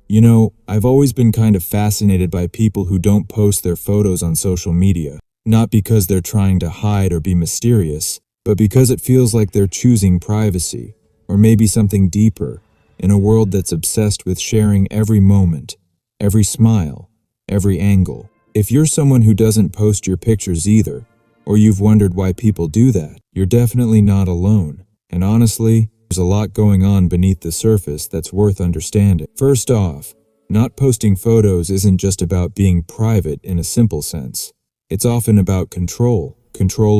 You know, I've always been kind of fascinated by people who don't post their photos on social media, not because they're trying to hide or be mysterious, but because it feels like they're choosing privacy, or maybe something deeper, in a world that's obsessed with sharing every moment, every smile, every angle. If you're someone who doesn't post your pictures either, or you've wondered why people do that, you're definitely not alone. And honestly, there's a lot going on beneath the surface that's worth understanding. First off, not posting photos isn't just about being private in a simple sense. It's often about control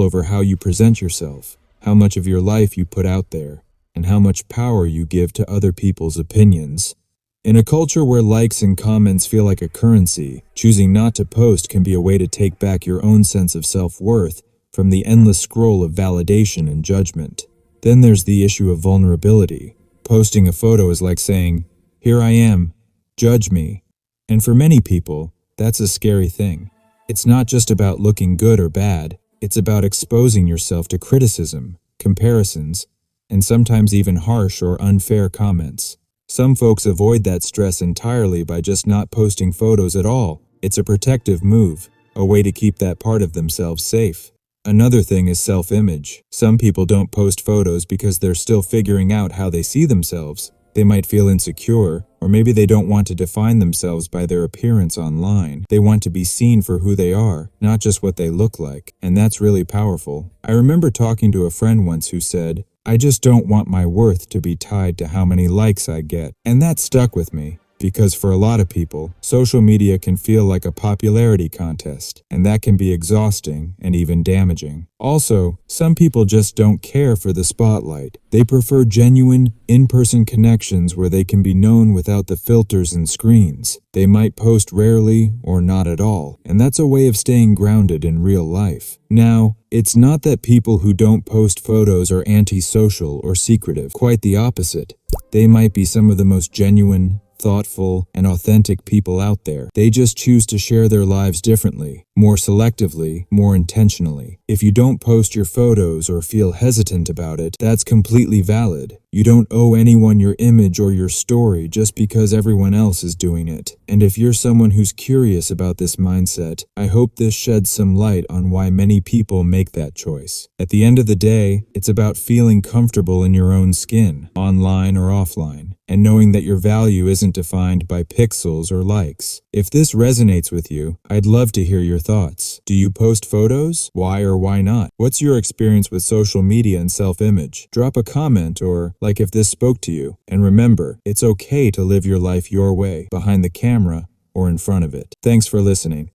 over how you present yourself, how much of your life you put out there, and how much power you give to other people's opinions. In a culture where likes and comments feel like a currency, choosing not to post can be a way to take back your own sense of self-worth from the endless scroll of validation and judgment. Then there's the issue of vulnerability. Posting a photo is like saying, "Here I am, judge me." And for many people, that's a scary thing. It's not just about looking good or bad, it's about exposing yourself to criticism, comparisons, and sometimes even harsh or unfair comments. Some folks avoid that stress entirely by just not posting photos at all. It's a protective move, a way to keep that part of themselves safe. Another thing is self-image. Some people don't post photos because they're still figuring out how they see themselves. They might feel insecure, or maybe they don't want to define themselves by their appearance online. They want to be seen for who they are, not just what they look like, and that's really powerful. I remember talking to a friend once who said, "I just don't want my worth to be tied to how many likes I get." And that stuck with me, because for a lot of people, social media can feel like a popularity contest, and that can be exhausting and even damaging. Also, some people just don't care for the spotlight. They prefer genuine, in-person connections where they can be known without the filters and screens. They might post rarely or not at all, and that's a way of staying grounded in real life. Now, it's not that people who don't post photos are antisocial or secretive. Quite the opposite. They might be some of the most genuine, thoughtful, and authentic people out there. They just choose to share their lives differently, more selectively, more intentionally. If you don't post your photos or feel hesitant about it, that's completely valid. You don't owe anyone your image or your story just because everyone else is doing it. And if you're someone who's curious about this mindset, I hope this sheds some light on why many people make that choice. At the end of the day, it's about feeling comfortable in your own skin, online or offline, and knowing that your value isn't defined by pixels or likes. If this resonates with you, I'd love to hear your thoughts. Do you post photos? Why or why not? What's your experience with social media and self-image? Drop a comment or like if this spoke to you. And remember, it's okay to live your life your way, behind the camera or in front of it. Thanks for listening.